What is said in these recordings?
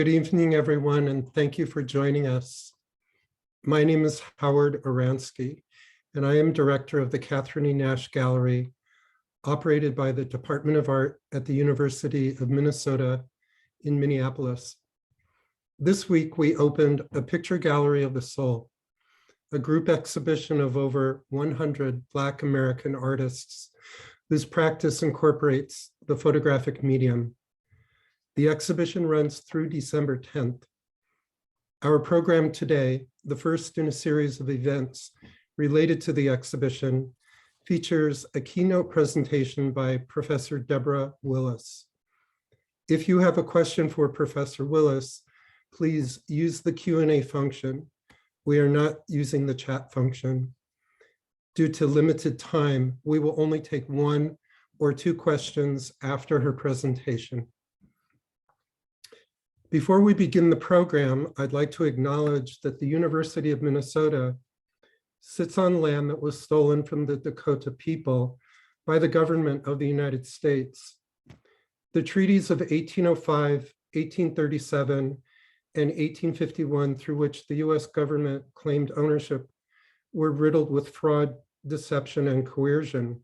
Good evening, everyone, and thank you for joining us. My name is Howard Oransky, and I am director of the Katherine E. Nash Gallery, operated by the Department of Art at the University of Minnesota in Minneapolis. This week, we opened a picture gallery of the soul, a group exhibition of over 100 Black American artists whose practice incorporates the photographic medium. The exhibition runs through December 10th. Our program today, the first in a series of events related to the exhibition, features a keynote presentation by Professor Deborah Willis. If you have a question for Professor Willis, please use the Q&A function. We are not using the chat function. Due to limited time, we will only take 1 or 2 questions after her presentation. Before we begin the program, I'd like to acknowledge that the University of Minnesota sits on land that was stolen from the Dakota people by the government of the United States. The treaties of 1805, 1837, and 1851, through which the US government claimed ownership, were riddled with fraud, deception, and coercion.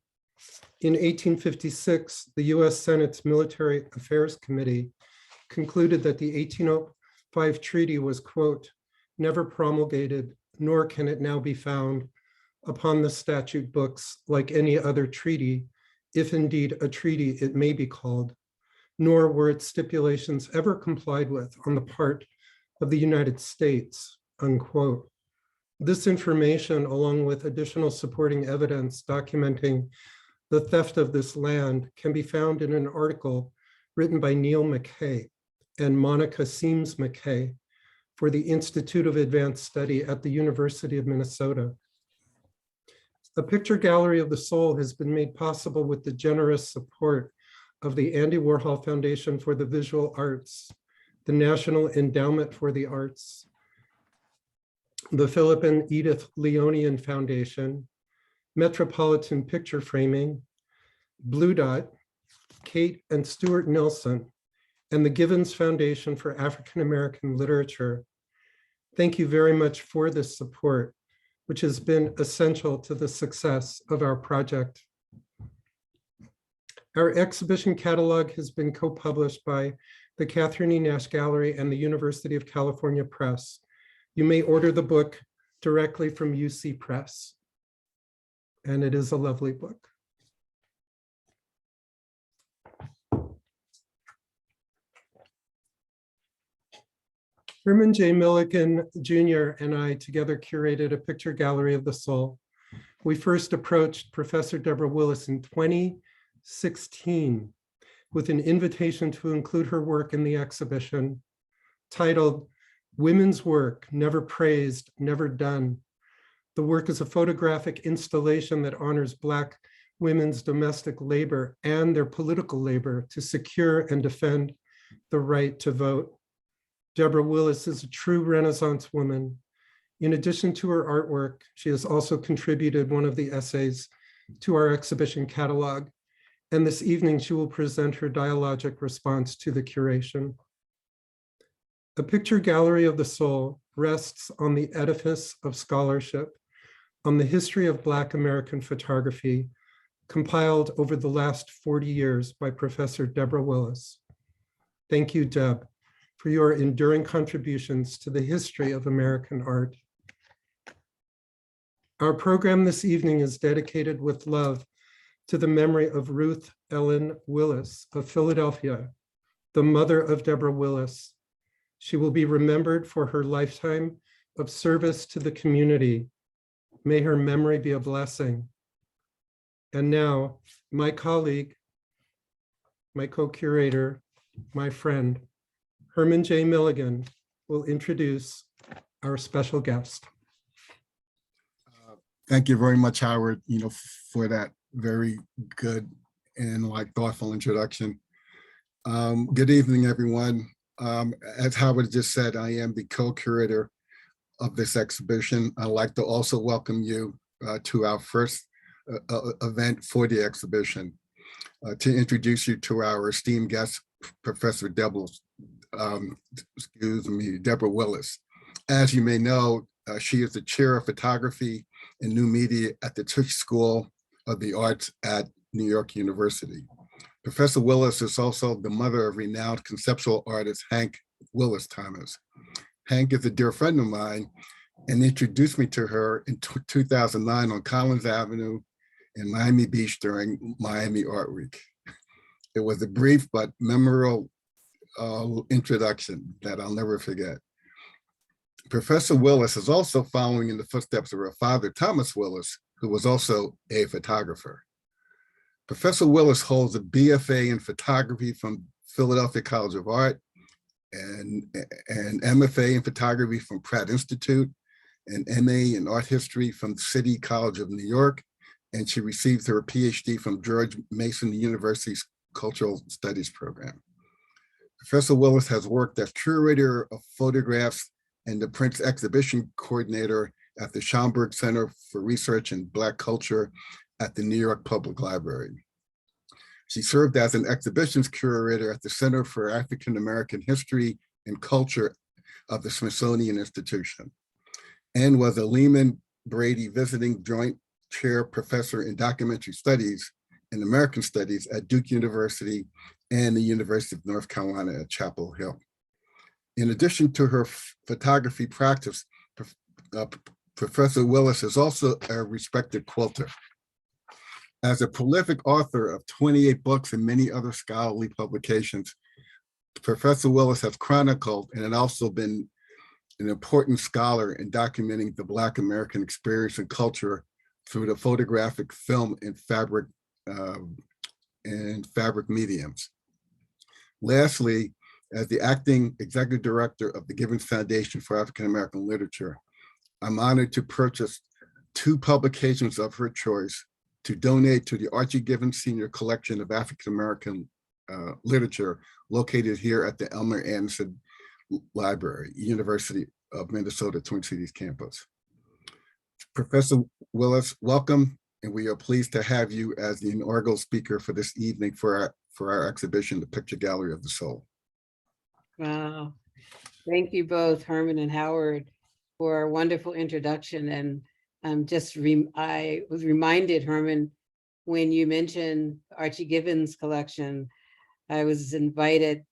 In 1856, the US Senate's Military Affairs Committee concluded that the 1805 treaty was, quote, never promulgated, nor can it now be found upon the statute books like any other treaty, if indeed a treaty it may be called, nor were its stipulations ever complied with on the part of the United States, unquote. This information, along with additional supporting evidence documenting the theft of this land, can be found in an article written by Neil McKay and Monica Seams McKay for the Institute of Advanced Study at the University of Minnesota. A picture gallery of the soul has been made possible with the generous support of the Andy Warhol Foundation for the Visual Arts, the National Endowment for the Arts, the Philip and Edith Leonian Foundation, Metropolitan Picture Framing, Blue Dot, Kate and Stuart Nelson, and the Givens Foundation for African American Literature. Thank you very much for this support, which has been essential to the success of our project. Our exhibition catalog has been co-published by the Katherine E. Nash Gallery and the University of California Press. You may order the book directly from UC Press, and it is a lovely book. Herman J. Milligan Jr. and I together curated a picture gallery of the soul. We first approached Professor Deborah Willis in 2016 with an invitation to include her work in the exhibition titled Women's Work, Never Praised, Never Done. The work is a photographic installation that honors Black women's domestic labor and their political labor to secure and defend the right to vote. Deborah Willis is a true Renaissance woman. In addition to her artwork, she has also contributed one of the essays to our exhibition catalog. And this evening, she will present her dialogic response to the curation. A picture gallery of the soul rests on the edifice of scholarship on the history of Black American photography, compiled over the last 40 years by Professor Deborah Willis. Thank you, Deb, for your enduring contributions to the history of American art. Our program this evening is dedicated with love to the memory of Ruth Ellen Willis of Philadelphia, the mother of Deborah Willis. She will be remembered for her lifetime of service to the community. May her memory be a blessing. And now, my colleague, my co-curator, my friend, Herman J. Milligan, will introduce our special guest. Thank you very much, Howard, for that very good and thoughtful introduction. Good evening, everyone. As Howard just said, I am the co-curator of this exhibition. I'd like to also welcome you to our first event for the exhibition. To introduce you to our esteemed guest, Professor Deborah Willis. As you may know, she is the chair of photography and new media at the Tisch School of the Arts at New York University. Professor Willis is also the mother of renowned conceptual artist Hank Willis Thomas. Hank is a dear friend of mine and introduced me to her in 2009 on Collins Avenue in Miami Beach during Miami Art Week. It was a brief but memorable introduction that I'll never forget. Professor Willis is also following in the footsteps of her father, Thomas Willis, who was also a photographer. Professor Willis holds a BFA in photography from Philadelphia College of Art and MFA in photography from Pratt Institute, and MA in art history from the City College of New York, and she received her PhD from George Mason University's Cultural Studies program. Professor Willis has worked as curator of photographs and the Prince exhibition coordinator at the Schomburg Center for Research in Black Culture at the New York Public Library. She served as an exhibitions curator at the Center for African American History and Culture of the Smithsonian Institution, and was a Lehman Brady visiting joint chair professor in documentary studies and American studies at Duke University and the University of North Carolina at Chapel Hill. In addition to her photography practice, Professor Willis is also a respected quilter. As a prolific author of 28 books and many other scholarly publications, Professor Willis has chronicled and also been an important scholar in documenting the Black American experience and culture through the photographic, film, and fabric mediums. Lastly, as the acting executive director of the Givens Foundation for African American Literature, I'm honored to purchase 2 publications of her choice to donate to the Archie Givens Senior Collection of African American literature located here at the Elmer Anderson Library, University of Minnesota Twin Cities campus. Professor Willis, welcome, and we are pleased to have you as the inaugural speaker for this evening for our exhibition, The Picture Gallery of the Soul. Wow. Thank you both, Herman and Howard, for a wonderful introduction. And I was reminded, Herman, when you mentioned Archie Givens collection, I was invited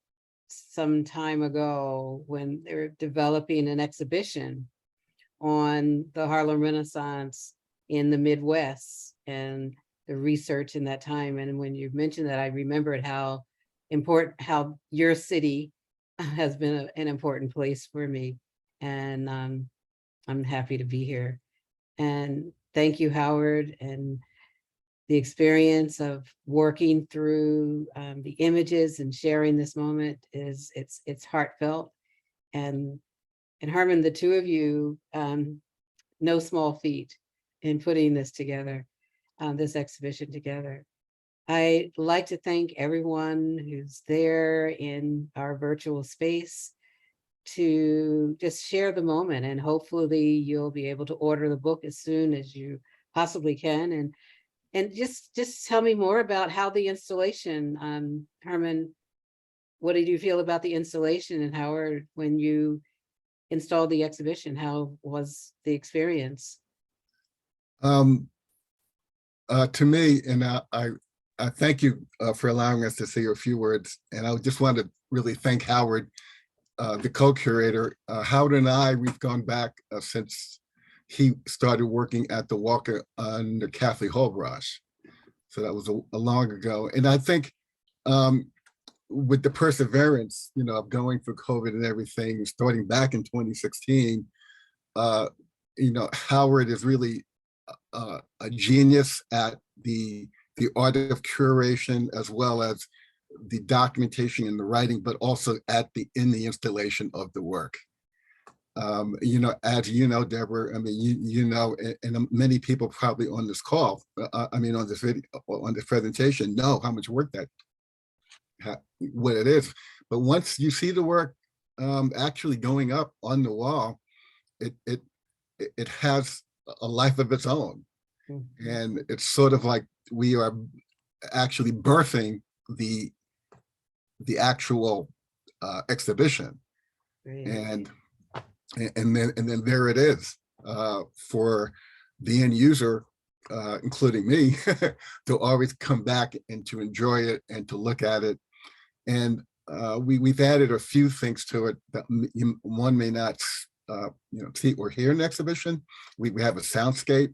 some time ago when they were developing an exhibition on the Harlem Renaissance in the Midwest and the research in that time. And when you mentioned that, I remembered how important, how your city has been an important place for me. And I'm happy to be here. And thank you, Howard, and the experience of working through the images and sharing this moment it's heartfelt. And Herman, the two of you, no small feat in putting this together, this exhibition together. I'd like to thank everyone who's there in our virtual space to just share the moment, and hopefully you'll be able to order the book as soon as you possibly can. And just tell me more about how the installation, Herman, what did you feel about the installation, and Howard, when you installed the exhibition, how was the experience? To me, and I thank you for allowing us to say a few words, and I just want to really thank Howard, the co-curator. Howard and I, we've gone back since he started working at the Walker under Kathleen Holbrosh. So that was a long ago. And I think with the perseverance, of going through COVID and everything, starting back in 2016, Howard is really a genius at the art of curation, as well as the documentation and the writing, but also in the installation of the work. As you know, Deborah, I mean, and many people probably on this call, on this video, on this presentation, know how much work what it is. But once you see the work actually going up on the wall, it has a life of its own. Mm-hmm. And it's sort of like we are actually birthing the actual exhibition. Great. And then there it is for the end user, including me, to always come back and to enjoy it and to look at it. And we've added a few things to it that one may not see or hear in the exhibition. We have a soundscape,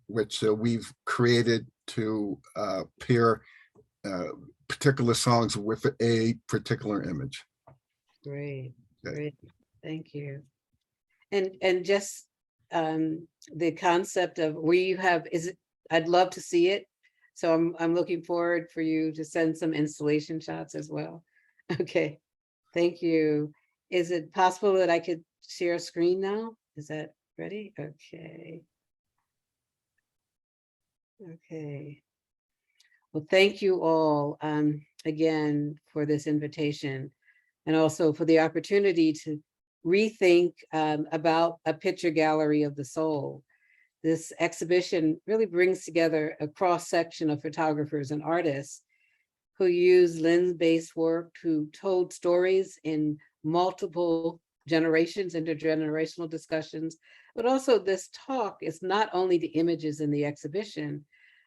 which we've created to pair particular songs with a particular image. Great, Okay. great, thank you. And just the concept of where you have, I'd love to see it. So I'm looking forward for you to send some installation shots as well. Okay, thank you. Is it possible that I could share a screen now? Is that ready? Okay. Okay. Well, thank you all again for this invitation, and also for the opportunity to rethink about a picture gallery of the soul. This exhibition really brings together a cross-section of photographers and artists who use lens-based work, who told stories in multiple generations, intergenerational discussions, but also this talk is not only the images in the exhibition.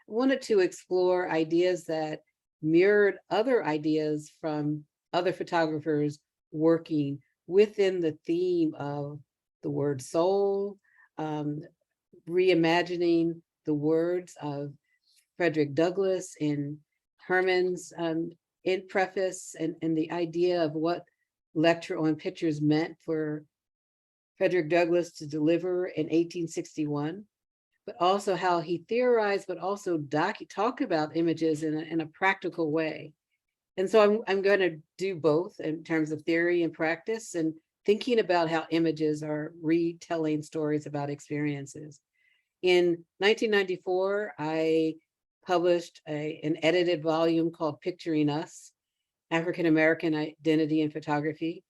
I wanted to explore ideas that mirrored other ideas from other photographers working within the theme of the word soul, reimagining the words of Frederick Douglass in Herman's in preface, and the idea of what lecture on pictures meant for Frederick Douglass to deliver in 1861, but also how he theorized, but also talk about images in a practical way. And so I'm going to do both in terms of theory and practice, and thinking about how images are retelling stories about experiences. In 1994, I published an edited volume called Picturing Us, African-American Identity in Photography.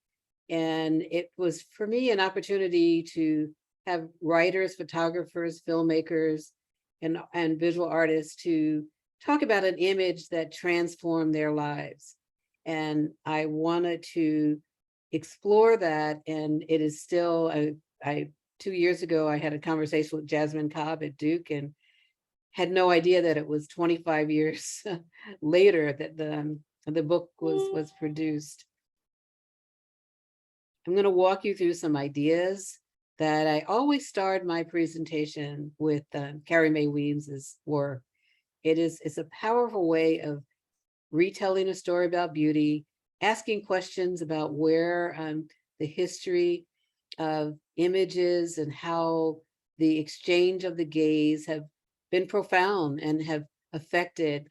And it was, for me, an opportunity to have writers, photographers, filmmakers, and visual artists to talk about an image that transformed their lives. And I wanted to explore that, and it is still, 2 years ago, I had a conversation with Jasmine Cobb at Duke and had no idea that it was 25 years later that the book was produced. I'm going to walk you through some ideas that I always start my presentation with Carrie Mae Weems's work. It's a powerful way of retelling a story about beauty, asking questions about where the history of images and how the exchange of the gaze have been profound and have affected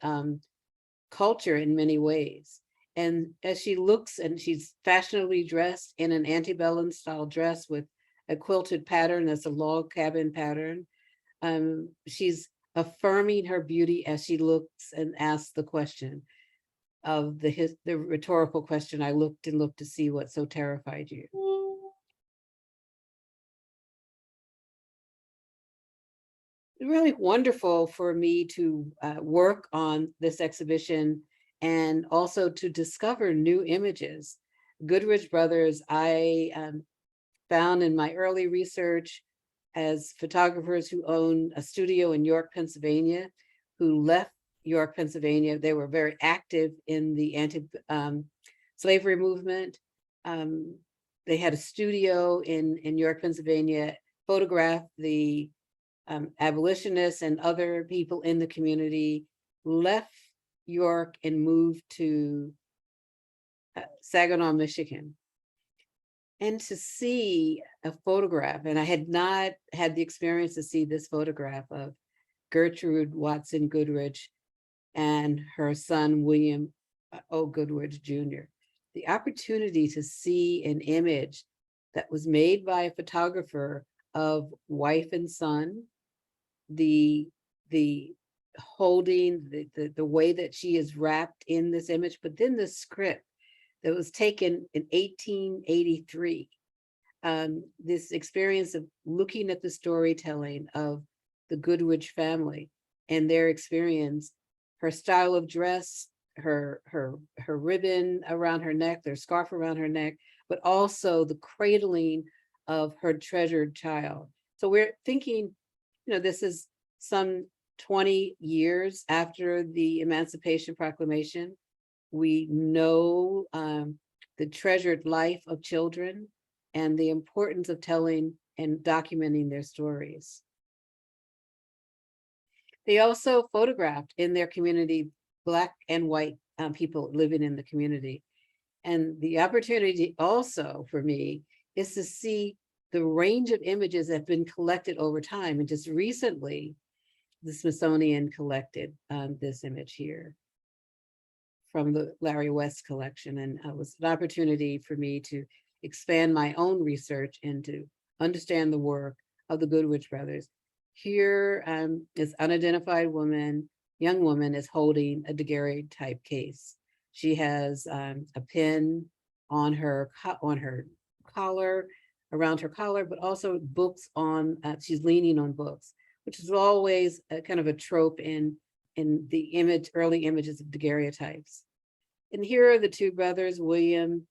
culture in many ways. And as she looks, and she's fashionably dressed in an antebellum style dress with a quilted pattern that's a log cabin pattern, she's affirming her beauty as she looks and asks the question of the rhetorical question, I looked and looked to see what so terrified you. Really wonderful for me to work on this exhibition and also to discover new images. Goodrich Brothers, I found in my early research as photographers who own a studio in York, Pennsylvania, who left York, Pennsylvania. They were very active in the anti-slavery movement. They had a studio in York, Pennsylvania, photographed the abolitionists and other people in the community, left York and moved to Saginaw, Michigan. And to see a photograph, and I had not had the experience to see this photograph of Gertrude Watson Goodrich and her son, William O. Goodrich Jr. The opportunity to see an image that was made by a photographer of wife and son, the holding, the way that she is wrapped in this image, but then the script that was taken in 1883. This experience of looking at the storytelling of the Goodrich family and their experience, her style of dress, her ribbon around her neck, their scarf around her neck, but also the cradling of her treasured child. So we're thinking, this is some 20 years after the Emancipation Proclamation. We know the treasured life of children and the importance of telling and documenting their stories. They also photographed in their community Black and white people living in the community. And the opportunity also for me is to see the range of images that have been collected over time. And just recently, the Smithsonian collected this image here from the Larry West collection. And it was an opportunity for me to expand my own research and to understand the work of the Goodrich brothers. Here is unidentified young woman is holding a daguerreotype case. She has a pin on her collar, around her collar, but also books on, she's leaning on books, which is always a kind of a trope in the early images of daguerreotypes. And here are the two brothers, William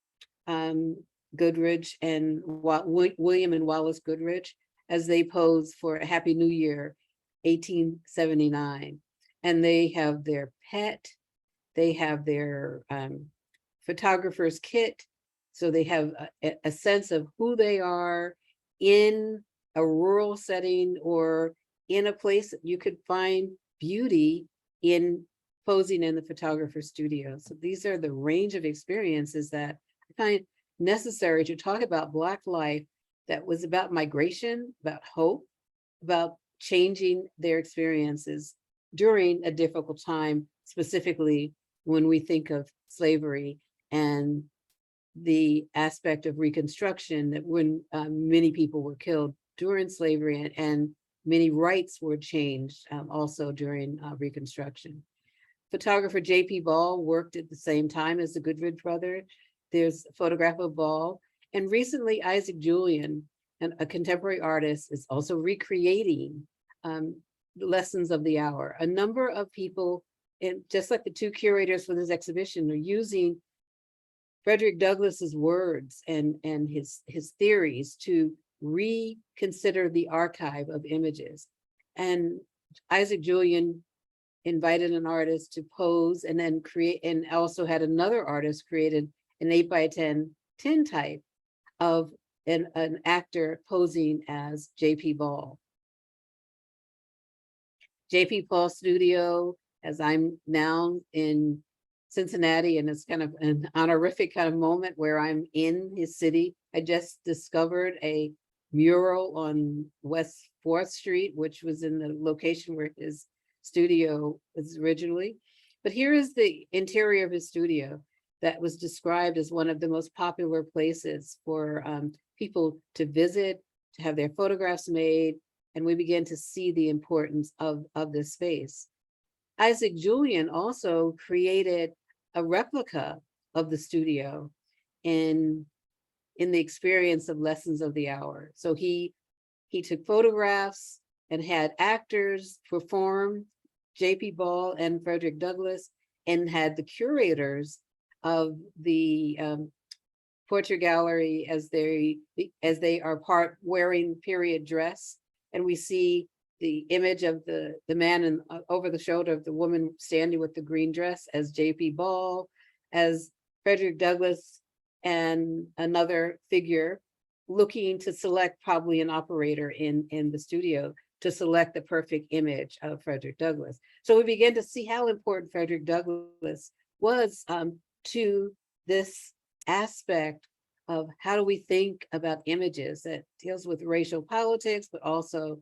Goodrich and William and Wallace Goodrich, as they pose for a Happy New Year, 1879. And they have their pet, they have their photographer's kit. So they have a sense of who they are in a rural setting or in a place that you could find beauty in posing in the photographer's studio. So these are the range of experiences that I find necessary to talk about Black life that was about migration, about hope, about changing their experiences during a difficult time, specifically when we think of slavery and the aspect of Reconstruction, that when many people were killed during slavery and many rights were changed also during Reconstruction. Photographer J.P. Ball worked at the same time as the Goodrich brothers. There's a photograph of Ball. And recently, Isaac Julian, a contemporary artist, is also recreating the lessons of the hour. A number of people, and just like the two curators for this exhibition, are using Frederick Douglass's words and his theories to reconsider the archive of images. And Isaac Julian invited an artist to pose and then create, and also had another artist created an 8x10 tintype of an actor posing as J.P. Ball. J.P. Ball Studio, as I'm now in Cincinnati, and it's kind of an honorific kind of moment where I'm in his city. I just discovered a mural on West 4th Street, which was in the location where his studio was originally. But here is the interior of his studio that was described as one of the most popular places for people to visit, to have their photographs made, and we begin to see the importance of this space. Isaac Julian also created a replica of the studio in the experience of Lessons of the Hour. So he took photographs and had actors perform, J.P. Ball and Frederick Douglass, and had the curators of the portrait gallery as they are part wearing period dress. And we see the image of the man over the shoulder of the woman standing with the green dress as J.P. Ball, as Frederick Douglass, and another figure looking to select probably an operator in the studio to select the perfect image of Frederick Douglass. So we begin to see how important Frederick Douglass was to this aspect of how do we think about images that deals with racial politics, but also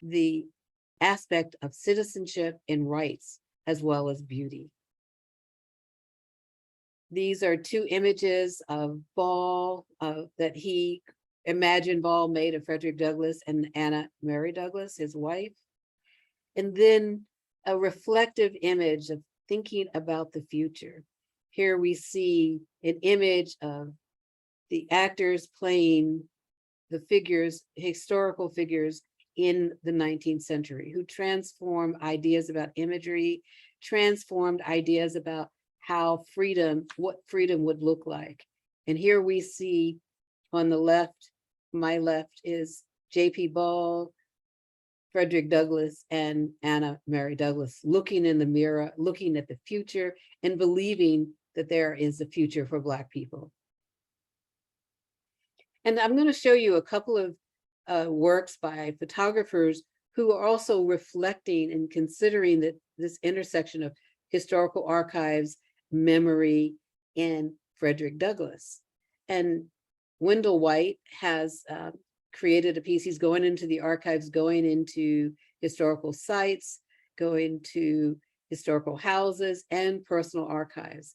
the aspect of citizenship and rights, as well as beauty. These are two images of Ball that he imagined Ball made of Frederick Douglass and Anna Mary Douglass, his wife. And then a reflective image of thinking about the future. Here we see an image of the actors playing the figures, historical figures in the 19th century, who transformed ideas about imagery, transformed ideas about how freedom, what freedom would look like. And here we see on the left, my left is J.P. Ball, Frederick Douglass, and Anna Mary Douglass looking in the mirror, looking at the future and believing that there is a future for Black people. And I'm going to show you a couple of works by photographers who are also reflecting and considering that this intersection of historical archives, memory, and Frederick Douglass. And Wendell White has created a piece. He's going into the archives, going into historical sites, going to historical houses and personal archives.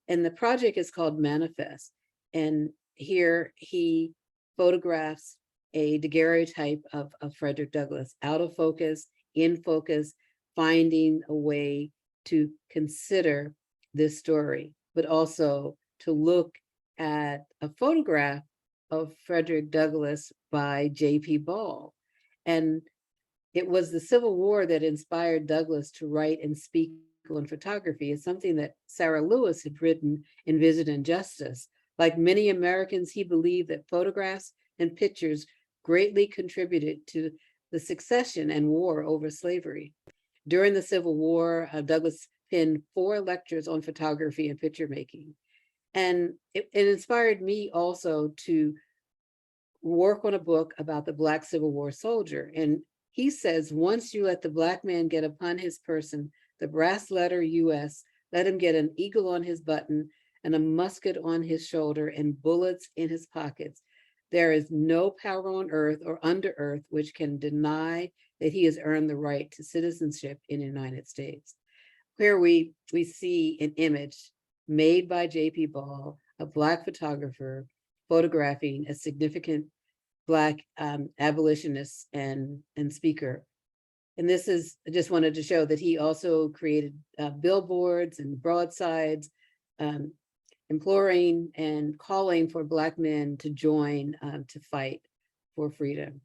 And the project is called Manifest. And here he photographs a daguerreotype of Frederick Douglass, out of focus, in focus, finding a way to consider this story, but also to look at a photograph of Frederick Douglass by J.P. Ball. And it was the Civil War that inspired Douglass to write and speak on photography. It's something that Sarah Lewis had written in Vision and Justice. Like many Americans, he believed that photographs and pictures greatly contributed to the succession and war over slavery. During the Civil War, Douglass penned 4 lectures on photography and picture making. And it inspired me also to work on a book about the Black Civil War soldier. And he says, once you let the Black man get upon his person the brass letter US, let him get an eagle on his button and a musket on his shoulder and bullets in his pockets. There is no power on earth or under earth which can deny that he has earned the right to citizenship in the United States. Here we see an image made by J.P. Ball, a Black photographer, photographing a significant Black abolitionist and speaker. And this is, I just wanted to show that he also created billboards and broadsides, imploring and calling for Black men to join to fight for freedom.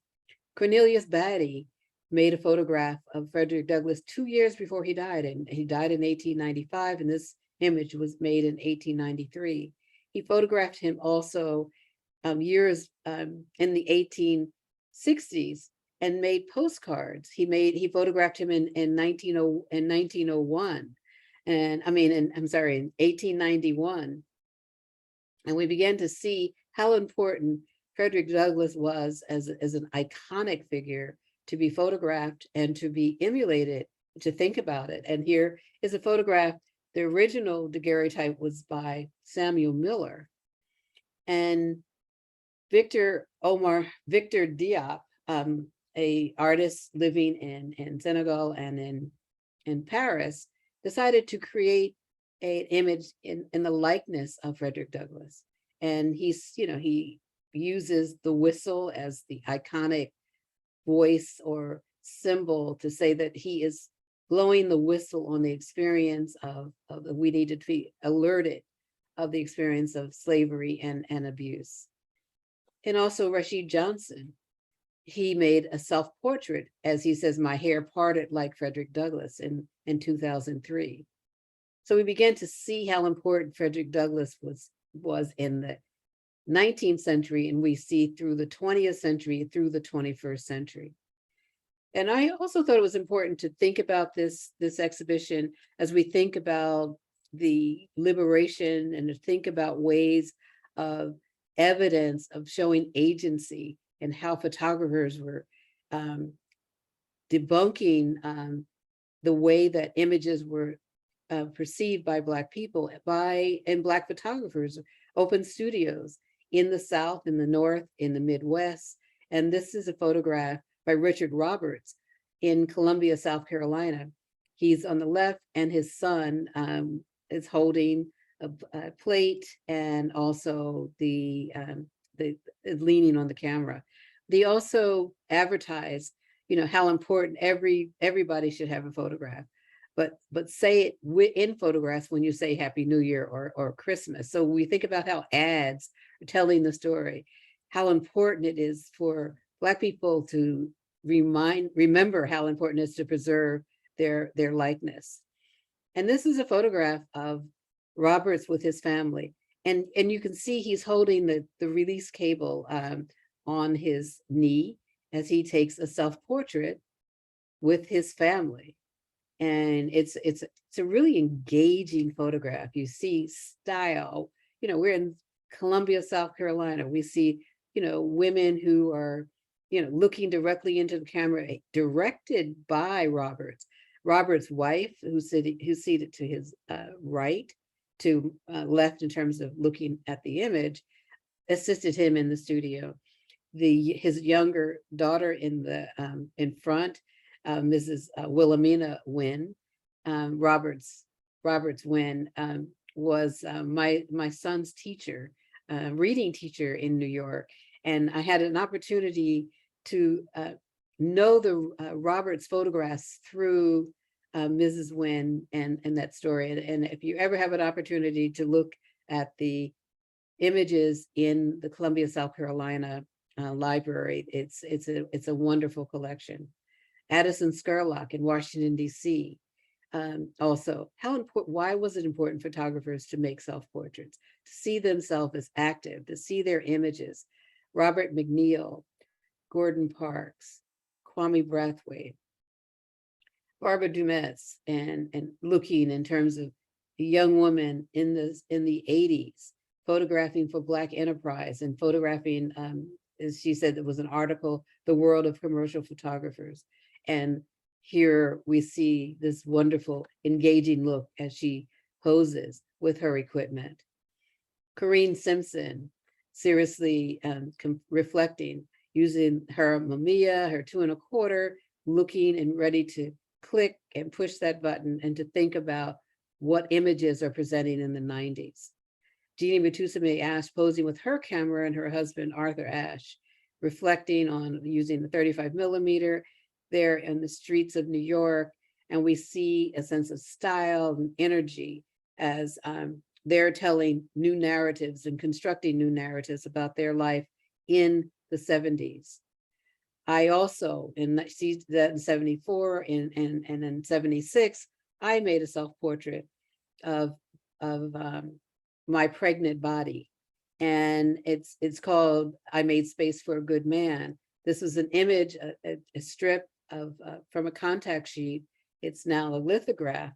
Cornelius Batty made a photograph of Frederick Douglass 2 years before he died, and he died in 1895, and this image was made in 1893. He photographed him also years in the 1860s and made postcards. He photographed him in 1901, and I'm sorry, in 1891. And we began to see how important Frederick Douglass was as an iconic figure to be photographed and to be emulated, to think about it. And here is a photograph. The original daguerreotype was by Samuel Miller. And Victor Diop, a artist living in Senegal and in Paris, decided to create an image in the likeness of Frederick Douglass. And he uses the whistle as the iconic voice or symbol to say that he is blowing the whistle on the experience of we need to be alerted of the experience of slavery and abuse. And also Rashid Johnson, he made a self-portrait, as he says, my hair parted like Frederick Douglass in 2003. So we began to see how important Frederick Douglass was in the 19th century, and we see through the 20th century, through the 21st century. And I also thought it was important to think about this exhibition as we think about the liberation and to think about ways of evidence of showing agency and how photographers were debunking the way that images were perceived by Black people and Black photographers, open studios in the South, in the North, in the Midwest. And this is a photograph by Richard Roberts in Columbia, South Carolina. He's on the left, and his son is holding a plate and also the leaning on the camera. They also advertise, how important everybody should have a photograph, but say it in photographs when you say Happy New Year or Christmas. So we think about how ads are telling the story, how important it is for Black people to remember how important it is to preserve their likeness. And this is a photograph of Roberts with his family. And you can see he's holding the release cable on his knee as he takes a self-portrait with his family. And it's a really engaging photograph. You see style. You know, we're in Columbia, South Carolina. We see, you know, women who are, you know, looking directly into the camera, directed by Roberts. Roberts' wife, who's seated to his right, to left in terms of looking at the image, assisted him in the studio. His younger daughter in front, Mrs. Wilhelmina Wynn, Roberts Wynn, was my son's teacher, reading teacher in New York. And I had an opportunity to know the Roberts photographs through Mrs. Wynn and that story. And if you ever have an opportunity to look at the images in the Columbia, South Carolina library, it's a wonderful collection. Addison Scurlock in Washington, D.C. Also, why was it important for photographers to make self-portraits, to see themselves as active, to see their images? Robert McNeil, Gordon Parks, Kwame Brathwaite, Barbara Dumetz, and looking in terms of a young woman in the 80s, photographing for Black Enterprise and photographing, as she said, there was an article, The World of Commercial Photographers. And here we see this wonderful, engaging look as she poses with her equipment. Corinne Simpson, seriously reflecting, using her Mamiya, her 2 1/4, looking and ready to click and push that button and to think about what images are presenting in the 90s. Jeannie Matusameh Ash posing with her camera and her husband, Arthur Ashe, reflecting on using the 35mm there in the streets of New York. And we see a sense of style and energy as they're telling new narratives and constructing new narratives about their life in the 70s. I also, see that in 74 and in 76, I made a self-portrait of my pregnant body. And it's called I Made Space for a Good Man. This was an image, a strip of from a contact sheet. It's now a lithograph,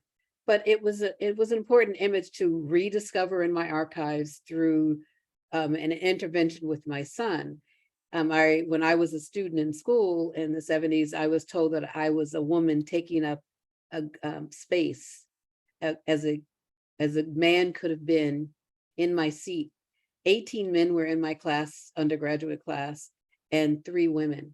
but it was an important image to rediscover in my archives through an intervention with my son. When I was a student in school in the 70s, I was told that I was a woman taking up a space as a man could have been in my seat. 18 men were in my class, undergraduate class, and 3 women.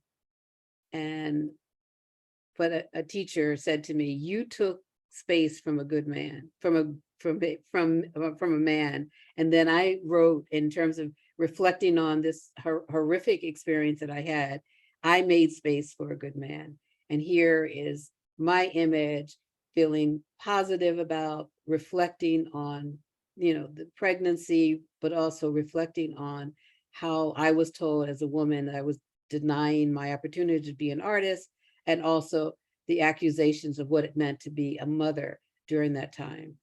But a teacher said to me, "You took space from a good man, from a man." And then I wrote, in terms of reflecting on this horrific experience that I had, I made space for a good man. And here is my image, feeling positive about reflecting on, you know, the pregnancy, but also reflecting on how I was told as a woman that I was denying my opportunity to be an artist, and also the accusations of what it meant to be a mother during that time.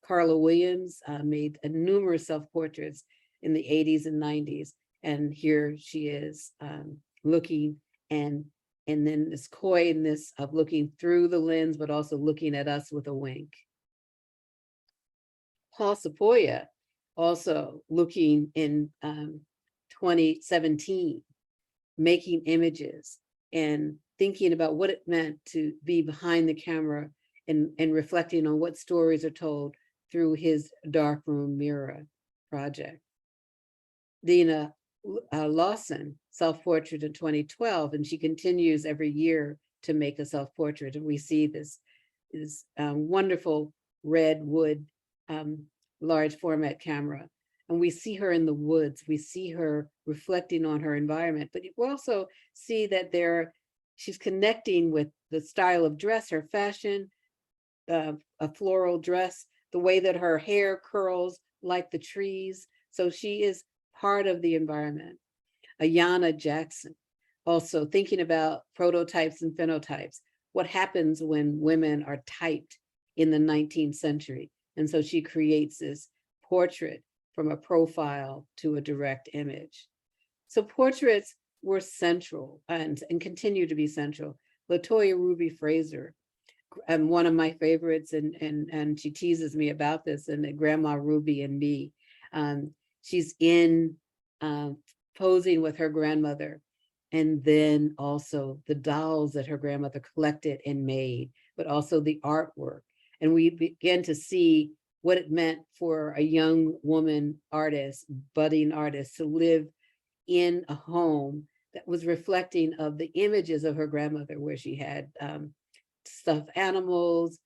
Carla Williams made numerous self-portraits in the 80s and 90s. And here she is looking, and then this coyness of looking through the lens, but also looking at us with a wink. Paul Sepoya also looking in 2017, making images and thinking about what it meant to be behind the camera, and reflecting on what stories are told through his darkroom mirror project. Dina Lawson, self-portrait in 2012, and she continues every year to make a self-portrait. And we see this wonderful red wood large format camera. And we see her in the woods. We see her reflecting on her environment, but you also see that she's connecting with the style of dress, her fashion, a floral dress, the way that her hair curls like the trees. So she is part of the environment. Ayanna Jackson, also thinking about prototypes and phenotypes. What happens when women are typed in the 19th century? And so she creates this portrait from a profile to a direct image. So portraits were central and continue to be central. LaToya Ruby Fraser, and one of my favorites, and she teases me about this, and Grandma Ruby and Me. She's in posing with her grandmother, and then also the dolls that her grandmother collected and made, but also the artwork. And we begin to see what it meant for a young woman artist, budding artist, to live in a home that was reflecting of the images of her grandmother, where she had stuffed animals,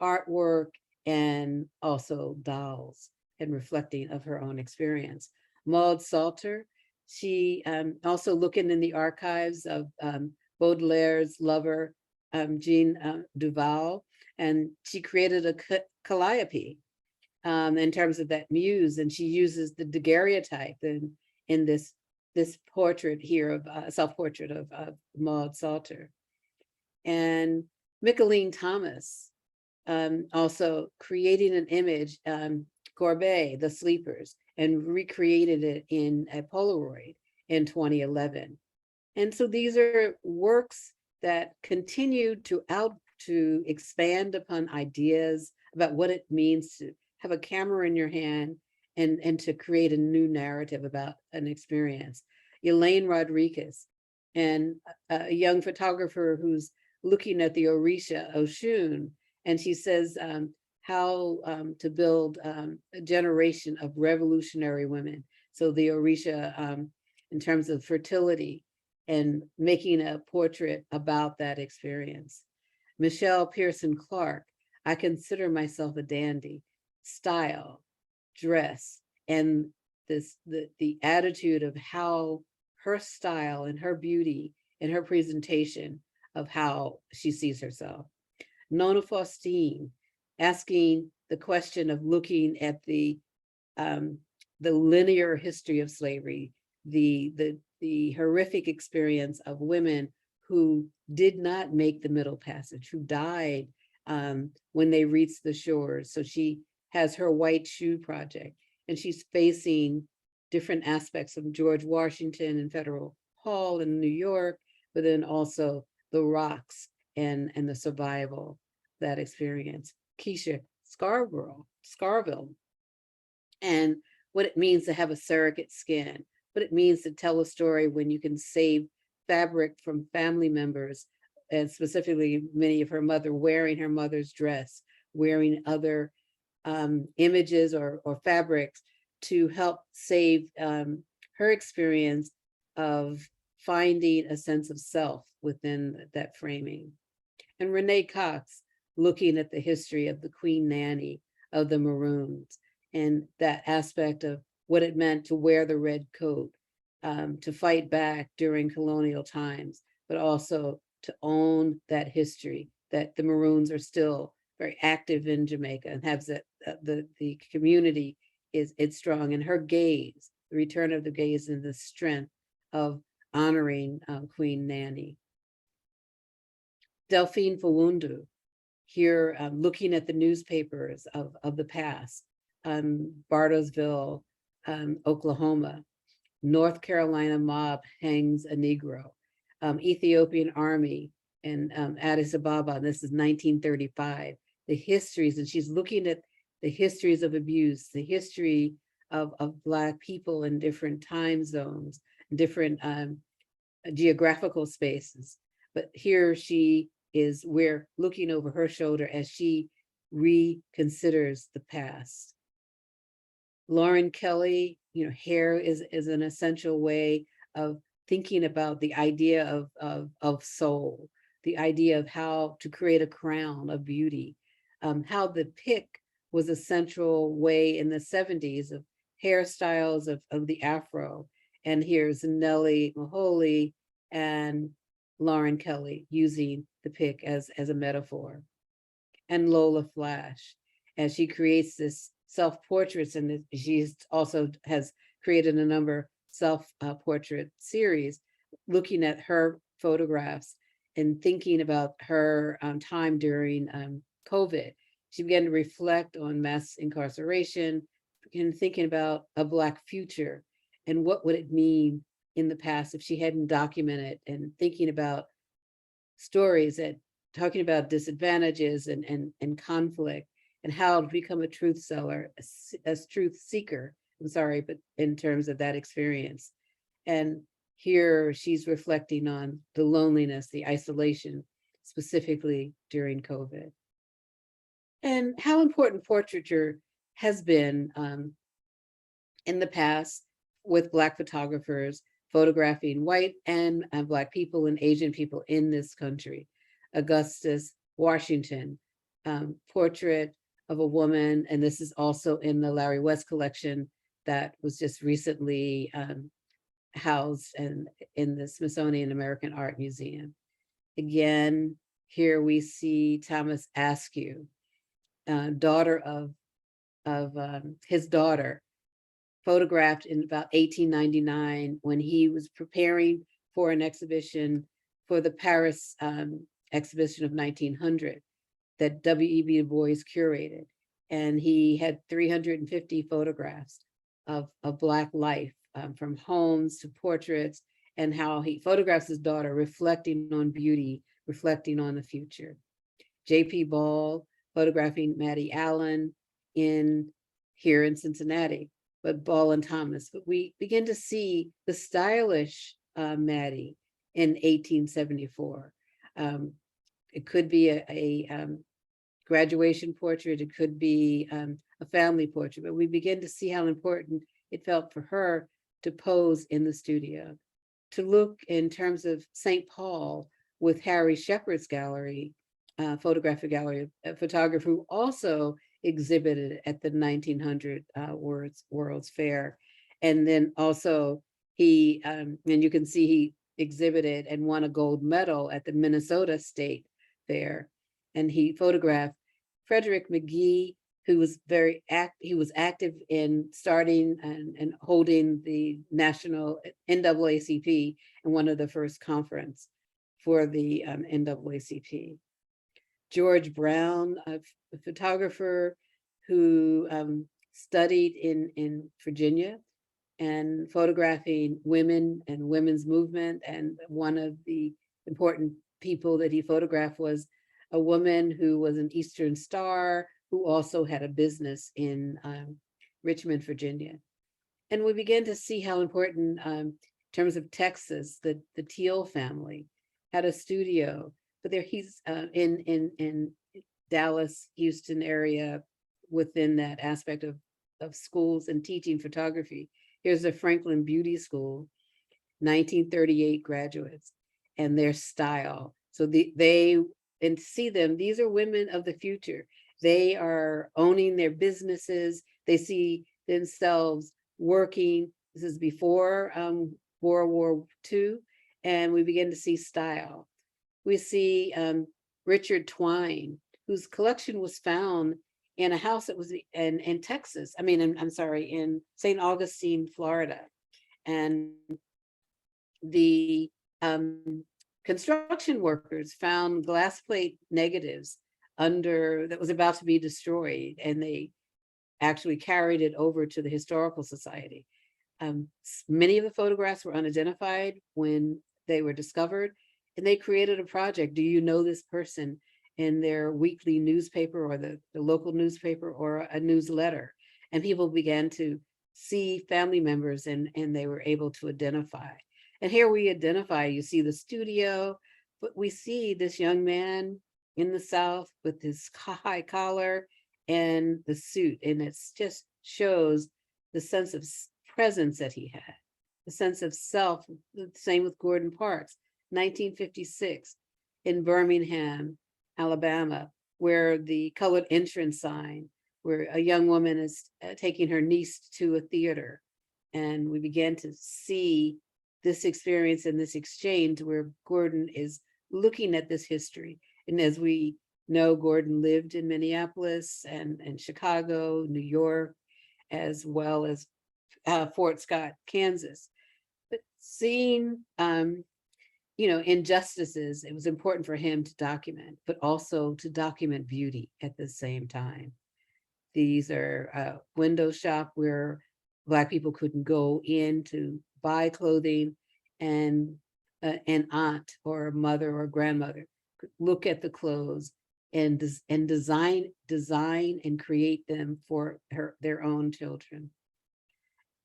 artwork, and also dolls, and reflecting of her own experience. Maud Salter, she also looking in the archives of Baudelaire's lover, Jean Duval, and she created a calliope in terms of that muse, and she uses the daguerreotype in this portrait here of self-portrait of Maud Salter. And Mickalene Thomas also creating an image, Courbet, The Sleepers, and recreated it in a Polaroid in 2011. And so these are works that continue to expand upon ideas about what it means to have a camera in your hand and to create a new narrative about an experience. Elaine Rodriguez, and a young photographer who's looking at the Orisha Oshun, and she says how to build a generation of revolutionary women. So the Orisha in terms of fertility, and making a portrait about that experience. Michelle Pearson Clark, I consider myself a dandy. Style, dress, and the attitude of how her style and her beauty and her presentation of how she sees herself. Nona Faustine, asking the question of looking at the linear history of slavery, the horrific experience of women who did not make the Middle Passage, who died when they reached the shores. So she has her White Shoe Project, and she's facing different aspects of George Washington and Federal Hall in New York, but then also the rocks and the survival, that experience. Keisha Scarville, and what it means to have a surrogate skin, what it means to tell a story when you can save fabric from family members, and specifically many of her mother wearing her mother's dress, wearing other images or fabrics to help save her experience of finding a sense of self within that framing. And Renee Cox, looking at the history of the Queen Nanny of the Maroons, and that aspect of what it meant to wear the red coat, to fight back during colonial times, but also to own that history, that the Maroons are still very active in Jamaica and have that the community it's strong. And her gaze, the return of the gaze, and the strength of honoring Queen Nanny. Delphine Fawundu, here looking at the newspapers of the past, Bartlesville, Oklahoma, North Carolina mob hangs a Negro, Ethiopian army in Addis Ababa, this is 1935, the histories, and she's looking at the histories of abuse, the history of Black people in different time zones, different geographical spaces. But here she is, we're looking over her shoulder as she reconsiders the past. Lauren Kelly, hair is an essential way of thinking about the idea of soul, the idea of how to create a crown of beauty, how the pick was a central way in the 70s of hairstyles of the Afro. And here's Nellie Maholi and Lauren Kelly using the pick as a metaphor. And Lola Flash, as she creates this self-portraits, and she also has created a number self-portrait series, looking at her photographs and thinking about her time during COVID. She began to reflect on mass incarceration, began thinking about a Black future and what would it mean in the past if she hadn't documented, and thinking about stories that talking about disadvantages and conflict, and how to become a truth seller, as truth seeker, I'm sorry, but in terms of that experience. And here she's reflecting on the loneliness, the isolation, specifically during COVID. And how important portraiture has been in the past with Black photographers photographing white and Black people and Asian people in this country. Augustus Washington, portrait of a woman, and this is also in the Larry West collection that was just recently housed in the Smithsonian American Art Museum. Again, here we see Thomas Askew, daughter of his daughter, photographed in about 1899 when he was preparing for an exhibition for the Paris exhibition of 1900 that W.E.B. Du Bois curated. And he had 350 photographs of Black life, from homes to portraits, and how he photographs his daughter reflecting on beauty, reflecting on the future. J.P. Ball photographing Maddie Allen here in Cincinnati, but Ball and Thomas. But we begin to see the stylish Maddie in 1874. It could be a graduation portrait, it could be a family portrait, but we begin to see how important it felt for her to pose in the studio. To look in terms of St. Paul with Harry Shepard's gallery, photographic gallery, a photographer who also exhibited at the 1900 World's Fair. And then also he, and you can see he exhibited and won a gold medal at the Minnesota State Fair. And he photographed Frederick McGee, who was active in starting and holding the national NAACP and one of the first conference for the NAACP. George Brown, a photographer who studied in Virginia and photographing women and women's movement. And one of the important people that he photographed was a woman who was an Eastern Star, who also had a business in Richmond, Virginia. And we began to see how important, in terms of Texas, the Teal family had a studio, but he's in Dallas, Houston area, within that aspect of schools and teaching photography. Here's the Franklin Beauty School, 1938 graduates, and their style. So and see them, these are women of the future. They are owning their businesses. They see themselves working. This is before World War II, and we begin to see style. We see Richard Twine, whose collection was found in a house that was in Texas. I'm sorry, in St. Augustine, Florida. And the construction workers found glass plate negatives that was about to be destroyed, and they actually carried it over to the Historical Society. Many of the photographs were unidentified when they were discovered, and they created a project, Do You Know This Person, in their weekly newspaper or the local newspaper or a newsletter. And people began to see family members, and they were able to identify. And here we identify, you see the studio, but we see this young man in the South with his high collar and the suit. And it just shows the sense of presence that he had, the sense of self. The same with Gordon Parks, 1956 in Birmingham, Alabama, where the colored entrance sign, where a young woman is taking her niece to a theater. And we began to see this experience and this exchange where Gordon is looking at this history. And as we know, Gordon lived in Minneapolis and Chicago, New York, as well as Fort Scott, Kansas. But seeing injustices, it was important for him to document, but also to document beauty at the same time. These are a window shop where Black people couldn't go in to buy clothing, and an aunt or a mother or grandmother could look at the clothes and design and create them for their own children.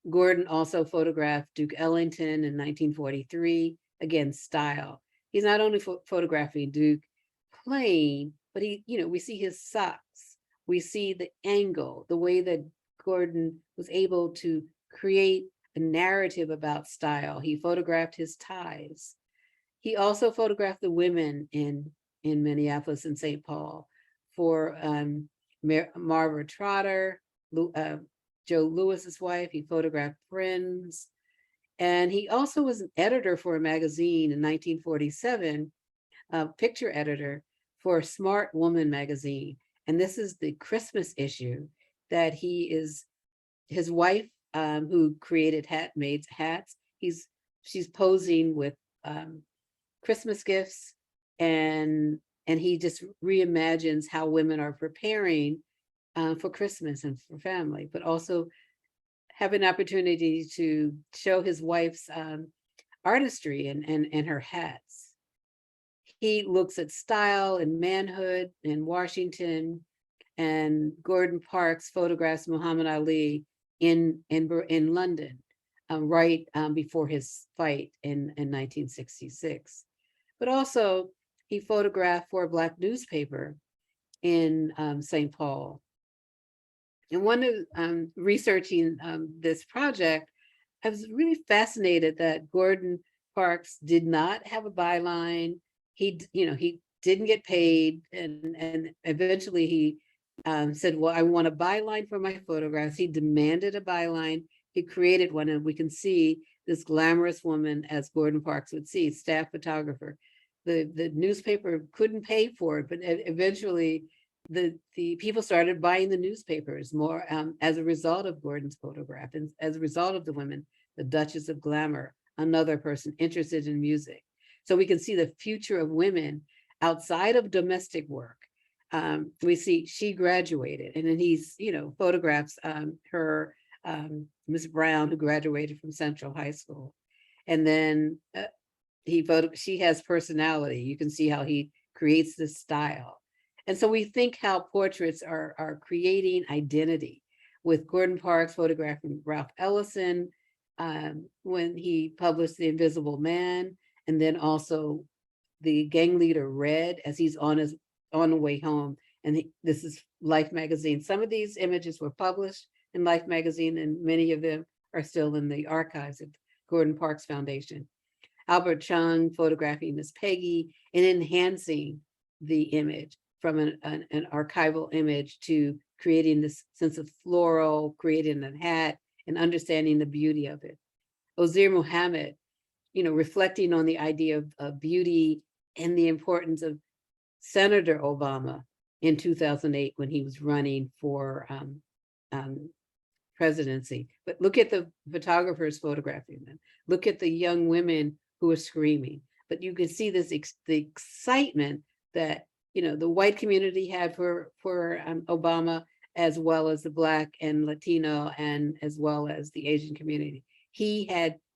Gordon also photographed Duke Ellington in 1943. Again, style. He's not only photographing Duke playing, but we see his socks. We see the angle, the way that Gordon was able to create a narrative about style. He photographed his ties. He also photographed the women in Minneapolis and St. Paul for Marva Trotter, Joe Lewis's wife. He photographed friends. And he also was an editor for a magazine in 1947, a picture editor for Smart Woman magazine. And this is the Christmas issue that his wife, who created made hats, she's posing with Christmas gifts, and he just reimagines how women are preparing for Christmas and for family, but also have an opportunity to show his wife's artistry and her hats. He looks at style and manhood in Washington, and Gordon Parks photographs Muhammad Ali in London, right before his fight in 1966. But also he photographed for a Black newspaper in St. Paul. And one of researching this project, I was really fascinated that Gordon Parks did not have a byline. He didn't get paid, and eventually he said, well, I want a byline for my photographs. He demanded a byline. He created one, and we can see this glamorous woman, as Gordon Parks would see, staff photographer. The newspaper couldn't pay for it, but eventually the people started buying the newspapers more as a result of Gordon's photograph, and as a result of the women, the Duchess of Glamour, another person interested in music. So we can see the future of women outside of domestic work. We see she graduated, and then he's, photographs her, Miss Brown, who graduated from Central High School. And then she has personality. You can see how he creates this style. And so we think how portraits are creating identity, with Gordon Parks photographing Ralph Ellison when he published The Invisible Man, and then also the gang leader Red as he's on the way home. And this is Life magazine. Some of these images were published in Life magazine, and many of them are still in the archives of Gordon Parks Foundation. Albert Chung photographing Miss Peggy and enhancing the image from an archival image to creating this sense of floral, creating a hat, and understanding the beauty of it. Ozir Muhammad, reflecting on the idea of beauty and the importance of Senator Obama in 2008 when he was running for presidency. But look at the photographers photographing them. Look at the young women who are screaming. But you can see the excitement that the white community had for Obama, as well as the Black and Latino, and as well as the Asian community. He